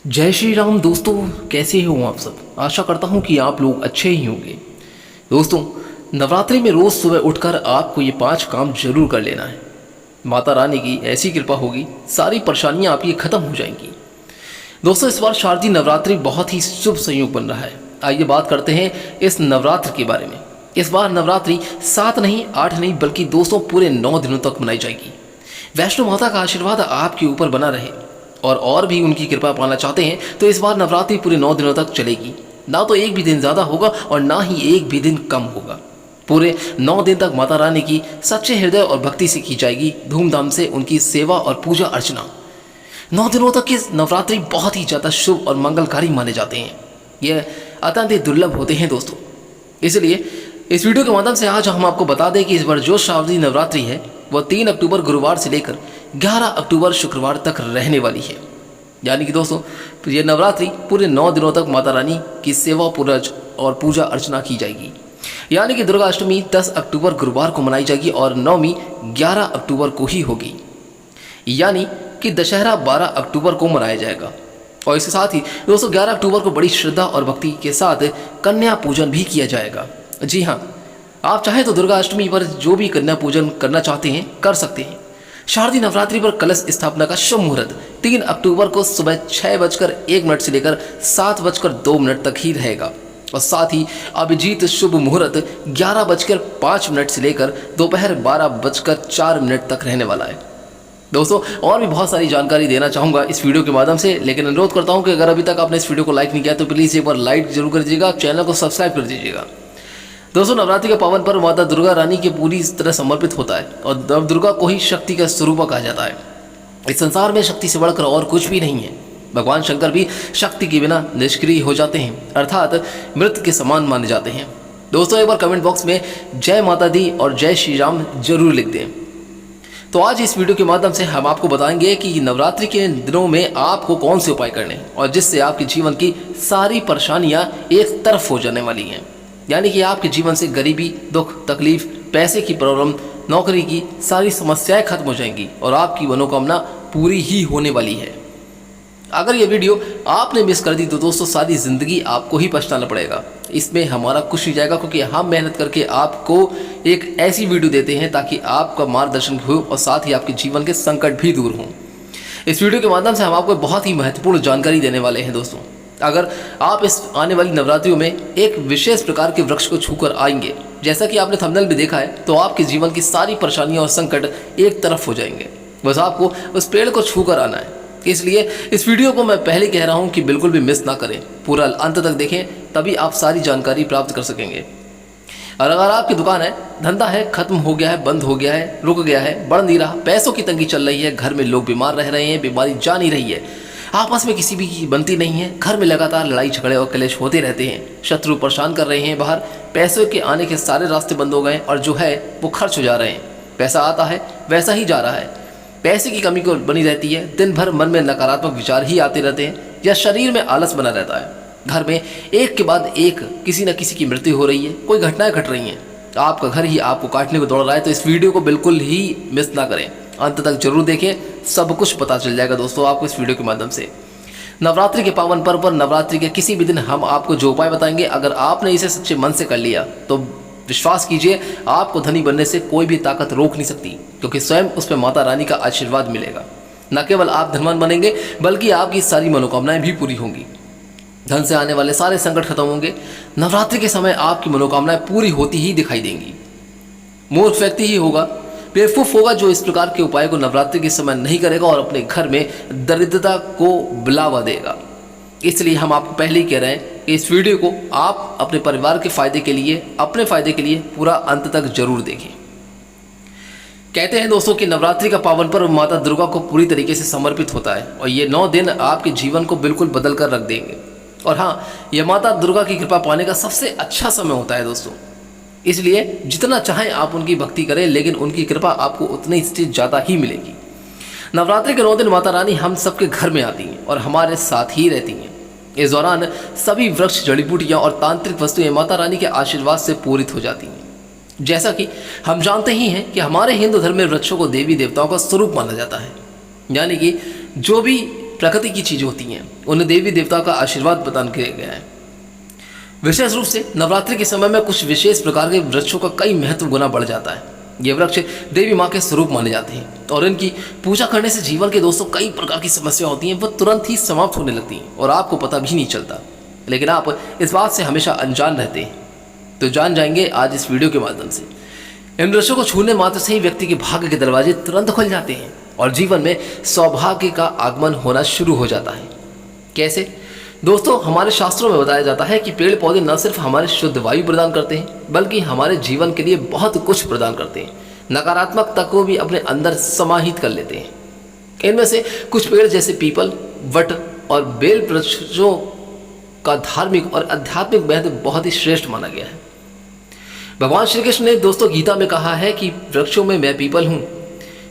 जय श्री राम दोस्तों, कैसे हो आप सब। आशा करता हूँ कि आप लोग अच्छे ही होंगे। दोस्तों, नवरात्रि में रोज़ सुबह उठकर आपको ये 5 काम जरूर कर लेना है। माता रानी की ऐसी कृपा होगी, सारी परेशानियाँ आपकी खत्म हो जाएंगी। दोस्तों, इस बार शारदीय नवरात्रि बहुत ही शुभ संयोग बन रहा है। आइए बात करते हैं इस नवरात्र के बारे में। इस बार नवरात्रि 7 नहीं, 8 नहीं, बल्कि दोस्तों पूरे 9 दिनों तक मनाई जाएगी। वैष्णो माता का आशीर्वाद आपके ऊपर बना रहे और भी उनकी कृपा पाना चाहते हैं तो इस बार नवरात्रि पूरे 9 दिनों तक चलेगी। ना तो एक भी दिन ज़्यादा होगा और ना ही एक भी दिन कम होगा। पूरे 9 दिन तक माता रानी की सच्चे हृदय और भक्ति से की जाएगी धूमधाम से उनकी सेवा और पूजा अर्चना। 9 दिनों तक के नवरात्रि बहुत ही ज़्यादा शुभ और मंगलकारी माने जाते हैं। यह अत्यंत दुर्लभ होते हैं दोस्तों। इसलिए इस वीडियो के माध्यम से आज हम आपको बता दें कि इस बार जो शारदीय नवरात्रि है वह 3 अक्टूबर गुरुवार से लेकर 11 अक्टूबर शुक्रवार तक रहने वाली है। यानी कि दोस्तों ये नवरात्रि पूरे 9 दिनों तक माता रानी की सेवा और पूजा अर्चना की जाएगी। यानी कि दुर्गा अष्टमी 10 अक्टूबर गुरुवार को मनाई जाएगी और नवमी 11 अक्टूबर को ही होगी। यानी कि दशहरा 12 अक्टूबर को मनाया जाएगा। और इसके साथ ही दोस्तों 11 अक्टूबर को बड़ी श्रद्धा और भक्ति के साथ कन्या पूजन भी किया जाएगा। जी हाँ, आप चाहें तो दुर्गा अष्टमी पर जो भी कन्या पूजन करना चाहते हैं कर सकते हैं। शारदीय नवरात्रि पर कलश स्थापना का शुभ मुहूर्त 3 अक्टूबर को सुबह 6:01 से लेकर 7:02 तक ही रहेगा। और साथ ही अभिजीत शुभ मुहूर्त 11:05 से लेकर दोपहर 12:04 तक रहने वाला है। दोस्तों, और भी बहुत सारी जानकारी देना चाहूँगा इस वीडियो के माध्यम से, लेकिन अनुरोध करता हूँ कि अगर अभी तक आपने इस वीडियो को लाइक नहीं किया तो प्लीज़ एक बार लाइक जरूर कर दीजिएगा, चैनल को सब्सक्राइब कर दीजिएगा। दोस्तों, नवरात्रि का पावन पर्व माता दुर्गा रानी के पूरी तरह समर्पित होता है और नव दुर्गा को ही शक्ति का स्वरूप कहा जाता है। इस संसार में शक्ति से बढ़कर और कुछ भी नहीं है। भगवान शंकर भी शक्ति के बिना निष्क्रिय हो जाते हैं, अर्थात मृत के समान माने जाते हैं। दोस्तों, एक बार कमेंट बॉक्स में जय माता दी और जय श्री राम जरूर लिख दें। तो आज इस वीडियो के माध्यम से हम आपको बताएंगे कि नवरात्रि के दिनों में आपको कौन से उपाय करने हैं और जिससे आपके जीवन की सारी परेशानियां एक तरफ हो जाने वाली हैं। यानी कि आपके जीवन से गरीबी, दुख, तकलीफ, पैसे की प्रॉब्लम, नौकरी की सारी समस्याएं खत्म हो जाएंगी और आपकी मनोकामना पूरी ही होने वाली है। अगर ये वीडियो आपने मिस कर दी तो दोस्तों सारी ज़िंदगी आपको ही पछताना पड़ेगा। इसमें हमारा कुछ नहीं जाएगा, क्योंकि हम मेहनत करके आपको एक ऐसी वीडियो देते हैं ताकि आपका मार्गदर्शन हो और साथ ही आपके जीवन के संकट भी दूर हों। इस वीडियो के माध्यम से हम आपको बहुत ही महत्वपूर्ण जानकारी देने वाले हैं। दोस्तों, अगर आप इस आने वाली नवरात्रियों में एक विशेष प्रकार के वृक्ष को छूकर आएंगे, जैसा कि आपने थंबनेल में देखा है, तो आपके जीवन की सारी परेशानियां और संकट एक तरफ हो जाएंगे। बस आपको उस पेड़ को छूकर आना है। इसलिए इस वीडियो को मैं पहले कह रहा हूं कि बिल्कुल भी मिस ना करें, पूरा अंत तक देखें, तभी आप सारी जानकारी प्राप्त कर सकेंगे। और अगर आपकी दुकान है, धंधा है, खत्म हो गया है, बंद हो गया है, रुक गया है, बढ़ नहीं रहा, पैसों की तंगी चल रही है, घर में लोग बीमार रह रहे हैं, बीमारी जा नहीं रही है, आपस में किसी भी की बनती नहीं है, घर में लगातार लड़ाई झगड़े और कलेश होते रहते हैं, शत्रु परेशान कर रहे हैं, बाहर पैसों के आने के सारे रास्ते बंद हो गए और जो है वो खर्च हो जा रहे हैं, पैसा आता है वैसा ही जा रहा है, पैसे की कमी को बनी रहती है, दिन भर मन में नकारात्मक विचार ही आते रहते हैं या शरीर में आलस बना रहता है, घर में एक के बाद एक किसी न किसी की मृत्यु हो रही है, कोई घटनाएं घट रही हैं, आपका घर ही आपको काटने को दौड़ रहा है। तो इस वीडियो को बिल्कुल ही मिस ना करें, अंत तक जरूर देखें, सब कुछ पता चल जाएगा दोस्तों आपको इस वीडियो के माध्यम से। नवरात्रि के पावन पर्व पर नवरात्रि के किसी भी दिन हम आपको जो उपाय बताएंगे, अगर आपने इसे सच्चे मन से कर लिया तो विश्वास कीजिए आपको धनी बनने से कोई भी ताकत रोक नहीं सकती, क्योंकि स्वयं उस पर माता रानी का आशीर्वाद मिलेगा। न केवल आप धनवान बनेंगे बल्कि आपकी सारी मनोकामनाएं भी पूरी होंगी, धन से आने वाले सारे संकट खत्म होंगे। नवरात्रि के समय आपकी मनोकामनाएं पूरी होती ही दिखाई देंगी। मूर्ख व्यक्ति ही होगा, बेवकूफ़ होगा जो इस प्रकार के उपाय को नवरात्रि के समय नहीं करेगा और अपने घर में दरिद्रता को बुलावा देगा। इसलिए हम आपको पहले ही कह रहे हैं कि इस वीडियो को आप अपने परिवार के फायदे के लिए, अपने फायदे के लिए पूरा अंत तक जरूर देखें। कहते हैं दोस्तों कि नवरात्रि का पावन पर्व माता दुर्गा को पूरी तरीके से समर्पित होता है और ये 9 दिन आपके जीवन को बिल्कुल बदल कर रख देंगे। और हाँ, यह माता दुर्गा की कृपा पाने का सबसे अच्छा समय होता है दोस्तों। इसलिए जितना चाहें आप उनकी भक्ति करें, लेकिन उनकी कृपा आपको उतनी से ज़्यादा ही मिलेगी। नवरात्रि के 9 दिन माता रानी हम सबके घर में आती हैं और हमारे साथ ही रहती हैं। इस दौरान सभी वृक्ष, जड़ी बूटियाँ और तांत्रिक वस्तुएं माता रानी के आशीर्वाद से पूरित हो जाती हैं। जैसा कि हम जानते ही हैं कि हमारे हिंदू धर्म में वृक्षों को देवी देवताओं का स्वरूप माना जाता है। यानी कि जो भी प्रकृति की चीज़ें होती हैं, उन्हें देवी देवताओं का आशीर्वाद प्रदान किया गया है। विशेष रूप से नवरात्रि के समय में कुछ विशेष प्रकार के वृक्षों का कई महत्व गुना बढ़ जाता है। ये वृक्ष देवी माँ के स्वरूप माने जाते हैं और इनकी पूजा करने से जीवन के दोस्तों कई प्रकार की समस्या होती हैं, वह तुरंत ही समाप्त होने लगती हैं और आपको पता भी नहीं चलता। लेकिन आप इस बात से हमेशा अनजान रहते हैं। तो जान जाएंगे आज इस वीडियो के माध्यम से। इन वृक्षों को छूने मात्र से ही व्यक्ति के भाग्य के दरवाजे तुरंत खुल जाते हैं और जीवन में सौभाग्य का आगमन होना शुरू हो जाता है। कैसे दोस्तों, हमारे शास्त्रों में बताया जाता है कि पेड़ पौधे न सिर्फ हमारे शुद्ध वायु प्रदान करते हैं बल्कि हमारे जीवन के लिए बहुत कुछ प्रदान करते हैं। नकारात्मकता को भी अपने अंदर समाहित कर लेते हैं। इनमें से कुछ पेड़ जैसे पीपल, वट और बेल वृक्षों का धार्मिक और आध्यात्मिक महत्व बहुत ही श्रेष्ठ माना गया है। भगवान श्री कृष्ण ने दोस्तों गीता में कहा है कि वृक्षों में मैं पीपल हूँ।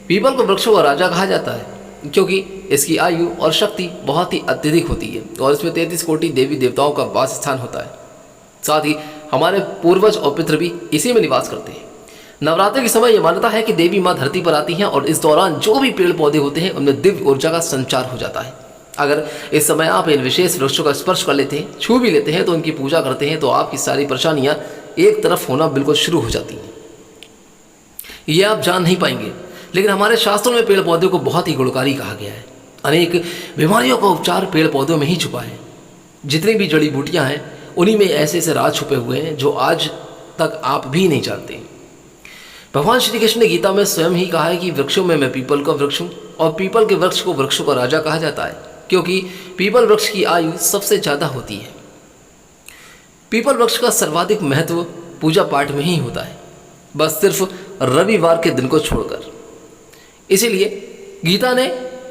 पीपल को वृक्षों का राजा कहा जाता है क्योंकि इसकी आयु और शक्ति बहुत ही अत्यधिक होती है और इसमें 33 कोटि देवी देवताओं का वास स्थान होता है। साथ ही हमारे पूर्वज और पितृ भी इसी में निवास करते हैं। नवरात्रि के समय यह मान्यता है कि देवी माँ धरती पर आती हैं और इस दौरान जो भी पेड़ पौधे होते हैं उनमें दिव्य ऊर्जा का संचार हो जाता है। अगर इस समय आप इन विशेष वृक्षों का स्पर्श कर लेते हैं, छू भी लेते हैं, तो उनकी पूजा करते हैं, तो आपकी सारी परेशानियां एक तरफ होना बिल्कुल शुरू हो जाती हैं। ये आप जान नहीं पाएंगे, लेकिन हमारे शास्त्रों में पेड़ पौधों को बहुत ही गुणकारी कहा गया है। अनेक बीमारियों का उपचार पेड़ पौधों में ही छुपा है। जितनी भी जड़ी बूटियां हैं उन्हीं में ऐसे ऐसे राज छुपे हुए हैं जो आज तक आप भी नहीं जानते। भगवान श्री कृष्ण ने गीता में स्वयं ही कहा है कि वृक्षों में मैं पीपल का वृक्ष हूँ और पीपल के वृक्ष को वृक्षों का राजा कहा जाता है क्योंकि पीपल वृक्ष की आयु सबसे ज़्यादा होती है। पीपल वृक्ष का सर्वाधिक महत्व पूजा पाठ में ही होता है, बस सिर्फ रविवार के दिन को छोड़कर। इसीलिए गीता ने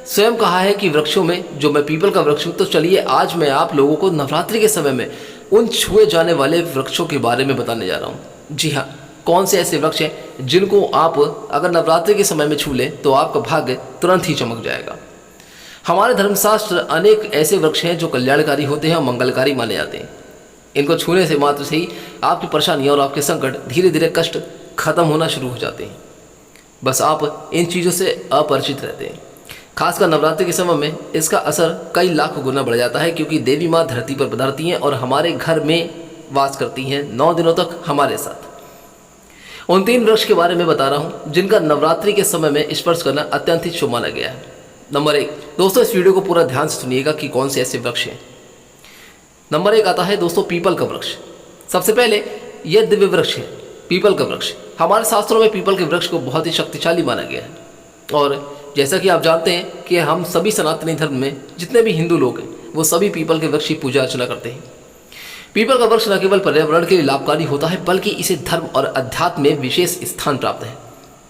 स्वयं कहा है कि वृक्षों में जो मैं पीपल का वृक्ष हूँ। तो चलिए आज मैं आप लोगों को नवरात्रि के समय में उन छुए जाने वाले वृक्षों के बारे में बताने जा रहा हूँ। जी हाँ, कौन से ऐसे वृक्ष हैं जिनको आप अगर नवरात्रि के समय में छू लें तो आपका भाग्य तुरंत ही चमक जाएगा। हमारे धर्मशास्त्र अनेक ऐसे वृक्ष हैं जो कल्याणकारी होते हैं और मंगलकारी माने जाते हैं। इनको छूने से मात्र से ही आपकी परेशानियाँ और आपके संकट धीरे धीरे कष्ट खत्म होना शुरू हो जाते हैं। बस आप इन चीज़ों से अपरिचित रहते हैं। खासकर नवरात्रि के समय में इसका असर कई लाख गुना बढ़ जाता है क्योंकि देवी माँ धरती पर पधारती हैं और हमारे घर में वास करती हैं 9 दिनों तक हमारे साथ। उन 3 वृक्ष के बारे में बता रहा हूँ जिनका नवरात्रि के समय में स्पर्श करना अत्यंत ही शुभ माना गया है। नंबर 1 दोस्तों, इस वीडियो को पूरा ध्यान से सुनिएगा कि कौन से ऐसे वृक्ष हैं। नंबर 1 आता है दोस्तों पीपल का वृक्ष। सबसे पहले यह दिव्य वृक्ष है पीपल का वृक्ष। हमारे शास्त्रों में पीपल के वृक्ष को बहुत ही शक्तिशाली माना गया है और जैसा कि आप जानते हैं कि हम सभी सनातनी धर्म में जितने भी हिंदू लोग हैं वो सभी पीपल के वृक्ष की पूजा अर्चना करते हैं। पीपल का वृक्ष न केवल पर्यावरण के लिए लाभकारी होता है बल्कि इसे धर्म और अध्यात्म में विशेष स्थान प्राप्त है।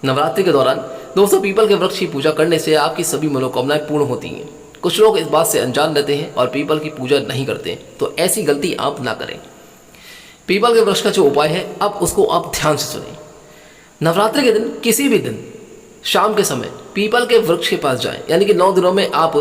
नवरात्रि के दौरान दोस्तों पीपल के वृक्ष की पूजा करने से आपकी सभी मनोकामनाएं पूर्ण होती हैं। कुछ लोग इस बात से अनजान रहते हैं और पीपल की पूजा नहीं करते, तो ऐसी गलती आप ना करें। पीपल के वृक्ष का जो उपाय है अब उसको आप ध्यान से सुनें। नवरात्रि के दिन किसी भी दिन शाम के समय पीपल के वृक्ष के पास जाएं, यानी कि 9 दिनों में आप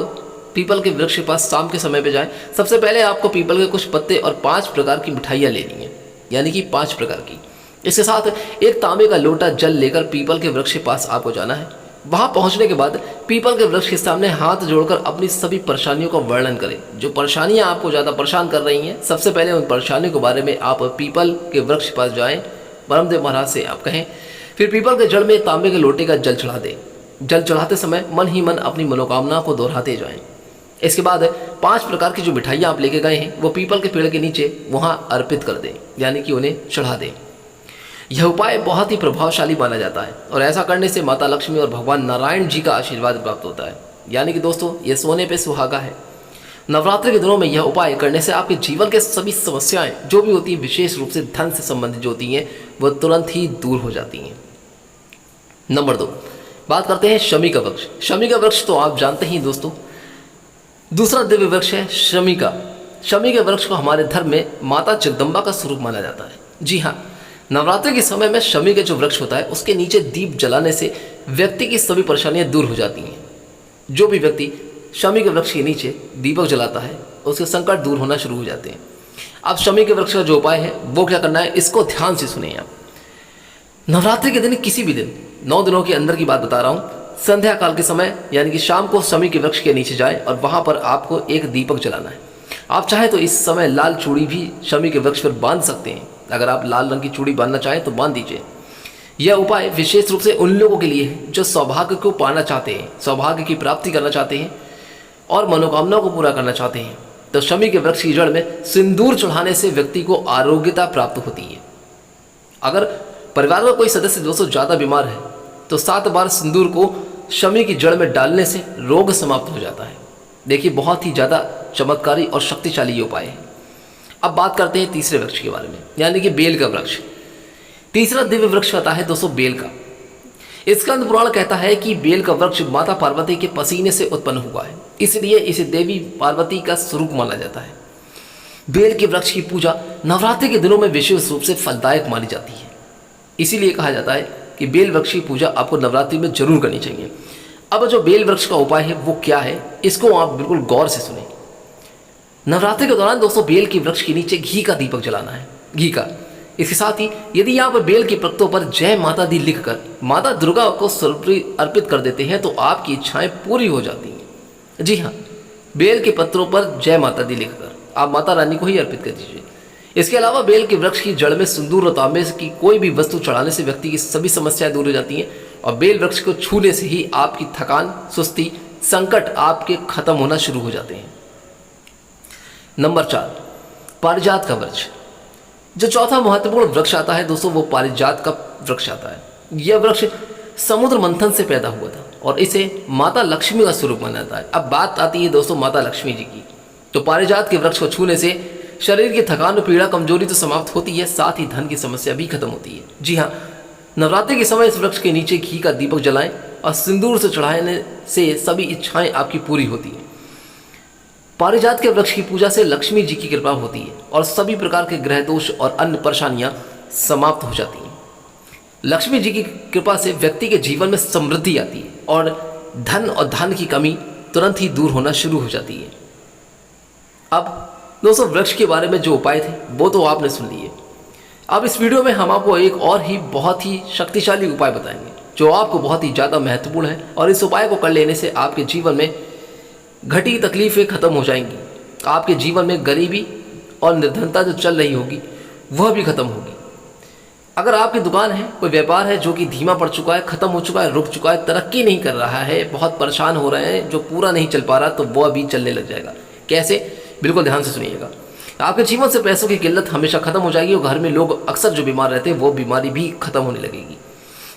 पीपल के वृक्ष के पास शाम के समय पे जाएं। सबसे पहले आपको पीपल के कुछ पत्ते और 5 प्रकार की मिठाइयाँ लेनी है, यानी कि 5 प्रकार की। इसके साथ एक तांबे का लोटा जल लेकर पीपल के वृक्ष के पास आपको जाना है। वहां पहुंचने के बाद पीपल के वृक्ष के सामने हाथ जोड़कर अपनी सभी परेशानियों का वर्णन करें। जो परेशानियां आपको ज़्यादा परेशान कर रही हैं, सबसे पहले उन परेशानियों के बारे में आप पीपल के वृक्ष के पास जाएं, परमदेव महाराज से आप कहें। फिर पीपल के जड़ में तांबे के लोटे का जल चढ़ा दें। जल चढ़ाते समय मन ही मन अपनी मनोकामना को दोहराते जाएं। इसके बाद 5 प्रकार की जो मिठाइयाँ आप लेके गए हैं वो पीपल के पेड़ के नीचे वहाँ अर्पित कर दें, यानी कि उन्हें चढ़ा दें। यह उपाय बहुत ही प्रभावशाली माना जाता है और ऐसा करने से माता लक्ष्मी और भगवान नारायण जी का आशीर्वाद प्राप्त होता है। यानी कि दोस्तों ये सोने पे सुहागा है। नवरात्रि के दिनों में यह उपाय करने से आपके जीवन के सभी समस्याएं जो भी होती हैं, विशेष रूप से धन से संबंधित जो होती हैं, वह तुरंत ही दूर हो जाती हैं। नंबर 2 बात करते हैं शमी का वृक्ष। शमी का वृक्ष तो आप जानते ही दोस्तों। दूसरा दिव्य वृक्ष है शमी का। शमी के वृक्ष को हमारे धर्म में माता जगदम्बा का स्वरूप माना जाता है। जी हाँ, नवरात्रि के समय में शमी के जो वृक्ष होता है उसके नीचे दीप जलाने से व्यक्ति की सभी परेशानियां दूर हो जाती हैं। जो भी व्यक्ति शमी के वृक्ष के नीचे दीपक जलाता है उसके संकट दूर होना शुरू हो जाते हैं। अब शमी के वृक्ष का जो उपाय है वो क्या करना है, इसको ध्यान से सुनिए आप। नवरात्रि के दिन किसी भी दिन 9 दिनों के अंदर की बात बता रहा हूँ, संध्या काल के समय यानी कि शाम को शमी के वृक्ष के नीचे जाएं और वहां पर आपको एक दीपक जलाना है। आप चाहे तो इस समय लाल चूड़ी भी शमी के वृक्ष पर बांध सकते हैं। अगर आप लाल रंग की चूड़ी बांधना चाहें तो बांध दीजिए। यह उपाय विशेष रूप से उन लोगों के लिए है जो सौभाग्य को पाना चाहते हैं, सौभाग्य की प्राप्ति करना चाहते हैं और मनोकामनाओं को पूरा करना चाहते हैं। तो शमी के वृक्ष की जड़ में सिंदूर चढ़ाने से व्यक्ति को आरोग्यता प्राप्त होती है। अगर परिवार का कोई सदस्य दोस्तों ज़्यादा बीमार है तो 7 बार सिंदूर को शमी की जड़ में डालने से रोग समाप्त हो जाता है। देखिए, बहुत ही ज़्यादा चमत्कारी और शक्तिशाली ये उपाय है। अब बात करते हैं तीसरे वृक्ष के बारे में, यानी कि बेल का वृक्ष। तीसरा दिव्य वृक्ष आता है दोस्तों बेल का। स्कंद पुराण कहता है कि बेल का वृक्ष माता पार्वती के पसीने से उत्पन्न हुआ है, इसलिए इसे देवी पार्वती का स्वरूप माना जाता है। बेल के वृक्ष की पूजा नवरात्रि के दिनों में विशेष रूप से फलदायक मानी जाती है। इसीलिए कहा जाता है कि बेल वृक्ष की पूजा आपको नवरात्रि में जरूर करनी चाहिए। अब जो बेल वृक्ष का उपाय है वो क्या है, इसको आप बिल्कुल गौर से सुने। नवरात्रि के दौरान दोस्तों बेल के वृक्ष के नीचे घी का दीपक जलाना है, घी का। इसके साथ ही यदि आप बेल के पत्तों पर जय माता दी लिखकर माता दुर्गा को अर्पित कर देते हैं तो आपकी इच्छाएं पूरी हो जाती हैं। जी हाँ, बेल के पत्रों पर जय माता दी लिखकर आप माता रानी को ही अर्पित कर दीजिए। इसके अलावा बेल के वृक्ष की जड़ में सिंदूर और तांबे की कोई भी वस्तु चढ़ाने से व्यक्ति की सभी समस्याएं दूर हो जाती हैं और बेल वृक्ष को छूने से ही आपकी थकान, सुस्ती, संकट आपके खत्म होना शुरू हो जाते हैं। नंबर 4, पारिजात का वृक्ष। जो चौथा महत्वपूर्ण वृक्ष आता है दोस्तों वो पारिजात का वृक्ष आता है। यह वृक्ष समुद्र मंथन से पैदा हुआ था और इसे माता लक्ष्मी का स्वरूप माना जाता है। अब बात आती है दोस्तों माता लक्ष्मी जी की। तो पारिजात के वृक्ष को छूने से शरीर की थकान और पीड़ा, कमजोरी तो समाप्त होती है, साथ ही धन की समस्या भी खत्म होती है। जी हाँ, नवरात्रि के समय इस वृक्ष के नीचे घी का दीपक जलाएं और सिंदूर से चढ़ाने से सभी इच्छाएं आपकी पूरी होती हैं। पारिजात के वृक्ष की पूजा से लक्ष्मी जी की कृपा होती है और सभी प्रकार के ग्रह दोष और अन्य परेशानियां समाप्त हो जाती हैं। लक्ष्मी जी की कृपा से व्यक्ति के जीवन में समृद्धि आती है और धन और धन की कमी तुरंत ही दूर होना शुरू हो जाती है। अब दोस्तों वृक्ष के बारे में जो उपाय थे वो तो आपने सुन लिए। अब इस वीडियो में हम आपको एक और ही बहुत ही शक्तिशाली उपाय बताएंगे जो आपको बहुत ही ज़्यादा महत्वपूर्ण है और इस उपाय को कर लेने से आपके जीवन में घटी तकलीफें खत्म हो जाएंगी। आपके जीवन में गरीबी और निर्धनता जो चल रही होगी वह भी खत्म होगी। अगर आपकी दुकान है, कोई व्यापार है जो कि धीमा पड़ चुका है, खत्म हो चुका है, रुक चुका है, तरक्की नहीं कर रहा है, बहुत परेशान हो रहे हैं, जो पूरा नहीं चल पा रहा, तो वह अभी चलने लग जाएगा। कैसे? बिल्कुल ध्यान से सुनिएगा। आपके जीवन से पैसों की किल्लत हमेशा खत्म हो जाएगी और घर में लोग अक्सर जो बीमार रहते हैं वो बीमारी भी खत्म होने लगेगी।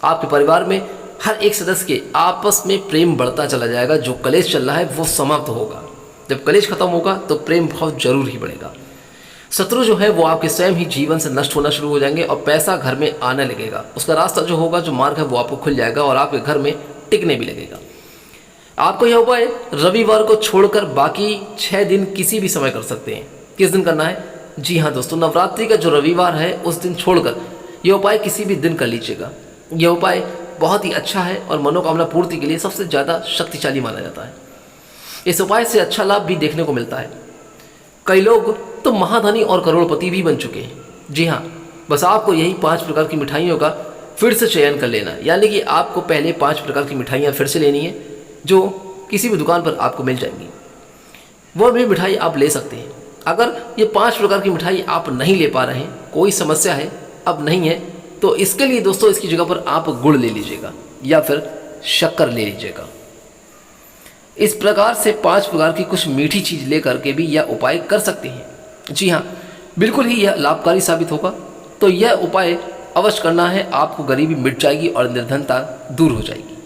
आपके परिवार में हर एक सदस्य के आपस में प्रेम बढ़ता चला जाएगा। जो कलेश चल रहा है वो समाप्त होगा। जब कलेश खत्म होगा तो प्रेम भाव जरूर ही बढ़ेगा। शत्रु जो है वो आपके स्वयं ही जीवन से नष्ट होना शुरू हो जाएंगे और पैसा घर में आने लगेगा। उसका रास्ता जो होगा, जो मार्ग है वो आपको खुल जाएगा और आपके घर में टिकने भी लगेगा। आपको यह उपाय रविवार को छोड़कर बाकी 6 दिन किसी भी समय कर सकते हैं। किस दिन करना है? जी हाँ दोस्तों, नवरात्रि का जो रविवार है उस दिन छोड़कर यह उपाय किसी भी दिन कर लीजिएगा। यह उपाय बहुत ही अच्छा है और मनोकामना पूर्ति के लिए सबसे ज़्यादा शक्तिशाली माना जाता है। इस उपाय से अच्छा लाभ भी देखने को मिलता है। कई लोग तो महाधनी और करोड़पति भी बन चुके हैं। जी हाँ, बस आपको यही 5 प्रकार की मिठाइयों का फिर से चयन कर लेना है। यानी कि आपको पहले 5 प्रकार की मिठाइयाँ फिर से लेनी है जो किसी भी दुकान पर आपको मिल जाएंगी। वह भी मिठाई आप ले सकते हैं। अगर ये 5 प्रकार की मिठाई आप नहीं ले पा रहे हैं, कोई समस्या है, अब नहीं है, तो इसके लिए दोस्तों इसकी जगह पर आप गुड़ ले लीजिएगा या फिर शक्कर ले लीजिएगा। इस प्रकार से 5 प्रकार की कुछ मीठी चीज़ लेकर के भी यह उपाय कर सकते हैं। जी हाँ, बिल्कुल ही यह लाभकारी साबित होगा। तो यह उपाय अवश्य करना है, आपको गरीबी मिट जाएगी और निर्धनता दूर हो जाएगी।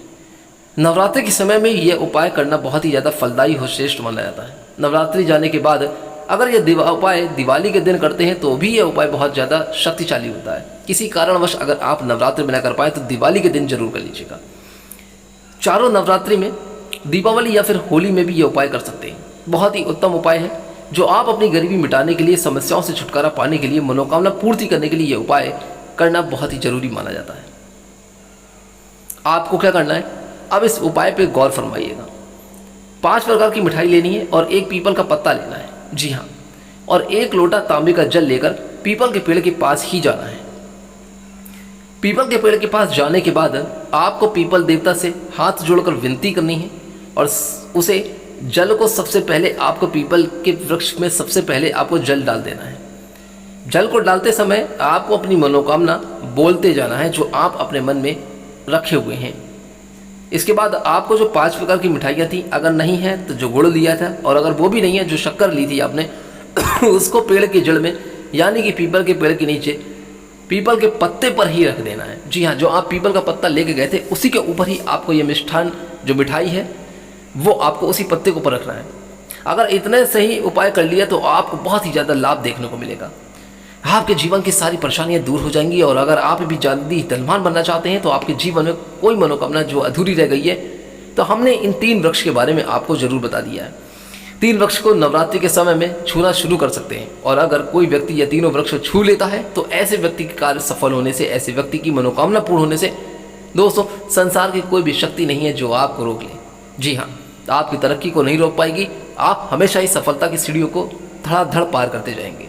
नवरात्रि के समय में यह उपाय करना बहुत ही ज़्यादा फलदायी और श्रेष्ठ माना जाता है। नवरात्रि जाने के बाद अगर यह उपाय दिवाली के दिन करते हैं तो भी यह उपाय बहुत ज़्यादा शक्तिशाली होता है। किसी कारणवश अगर आप नवरात्रि में न कर पाए तो दिवाली के दिन जरूर कर लीजिएगा। चारों नवरात्रि में, दीपावली या फिर होली में भी यह उपाय कर सकते हैं। बहुत ही उत्तम उपाय है जो आप अपनी गरीबी मिटाने के लिए, समस्याओं से छुटकारा पाने के लिए, मनोकामना पूर्ति करने के लिए यह उपाय करना बहुत ही जरूरी माना जाता है। आपको क्या करना है, अब इस उपाय पे गौर फरमाइएगा। 5 प्रकार की मिठाई लेनी है और 1 पीपल का पत्ता लेना है। जी हाँ, और 1 लोटा तांबे का जल लेकर पीपल के पेड़ के पास ही जाना है। पीपल के पेड़ के पास जाने के बाद आपको पीपल देवता से हाथ जोड़कर विनती करनी है और उसे जल को सबसे पहले आपको पीपल के वृक्ष में सबसे पहले आपको जल डाल देना है। जल को डालते समय आपको अपनी मनोकामना बोलते जाना है जो आप अपने मन में रखे हुए हैं। इसके बाद आपको जो 5 प्रकार की मिठाइयाँ थी, अगर नहीं है तो जो गुड़ लिया था, और अगर वो भी नहीं है जो शक्कर ली थी आपने उसको पेड़ की जड़ में यानी कि पीपल के पेड़ के नीचे पीपल के पत्ते पर ही रख देना है। जी हाँ, जो आप पीपल का पत्ता लेके गए थे उसी के ऊपर ही आपको ये मिष्ठान जो मिठाई है वो आपको उसी पत्ते के ऊपर रखना है। अगर इतने सही उपाय कर लिया तो आपको बहुत ही ज़्यादा लाभ देखने को मिलेगा। आपके जीवन की सारी परेशानियां दूर हो जाएंगी। और अगर आप भी जल्दी धनवान बनना चाहते हैं तो आपके जीवन में कोई मनोकामना जो अधूरी रह गई है, तो हमने इन 3 वृक्ष के बारे में आपको जरूर बता दिया है। 3 वृक्ष को नवरात्रि के समय में छूना शुरू कर सकते हैं। और अगर कोई व्यक्ति ये तीनों वृक्ष छू लेता है तो ऐसे व्यक्ति के कार्य सफल होने से, ऐसे व्यक्ति की मनोकामना पूर्ण होने से दोस्तों संसार की कोई भी शक्ति नहीं है जो आपको रोक ले। जी हाँ, आपकी तरक्की को नहीं रोक पाएगी। आप हमेशा ही सफलता की सीढ़ियों को धड़ाधड़ पार करते जाएंगे।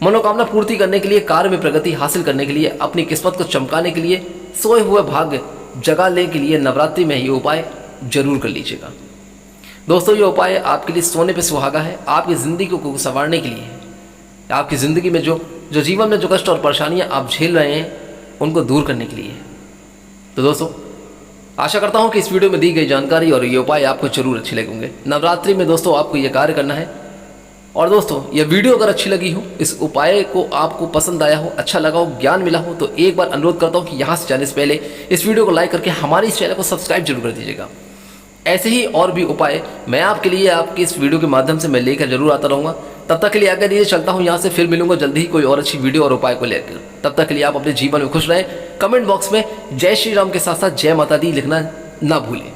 मनोकामना पूर्ति करने के लिए, कार्य में प्रगति हासिल करने के लिए, अपनी किस्मत को चमकाने के लिए, सोए हुए भाग्य जगा लेने के लिए नवरात्रि में ये उपाय जरूर कर लीजिएगा। दोस्तों, ये उपाय आपके लिए सोने पे सुहागा है, आपकी ज़िंदगी को संवारने के लिए है। आपकी ज़िंदगी में जो जीवन में जो कष्ट और परेशानियां आप झेल रहे हैं उनको दूर करने के लिए है। तो दोस्तों, आशा करता हूं कि इस वीडियो में दी गई जानकारी और ये उपाय आपको जरूर अच्छे लगेंगे। नवरात्रि में दोस्तों आपको ये कार्य करना है। और दोस्तों, ये वीडियो अगर अच्छी लगी हो, इस उपाय को आपको पसंद आया हो, अच्छा लगा हो, ज्ञान मिला हो, तो एक बार अनुरोध करता हूँ कि यहाँ से जाने से पहले इस वीडियो को लाइक करके हमारे इस चैनल को सब्सक्राइब जरूर कर दीजिएगा। ऐसे ही और भी उपाय मैं आपके लिए आपके इस वीडियो के माध्यम से मैं लेकर जरूर आता रहूँगा। तब तक के लिए आगे दीजिए, चलता हूँ यहाँ से, फिर मिलूंगा जल्दी ही कोई और अच्छी वीडियो और उपाय को लेकर। तब तक के लिए आप अपने जीवन में खुश रहें। कमेंट बॉक्स में जय श्री राम के साथ साथ जय माता दी लिखना ना भूलें।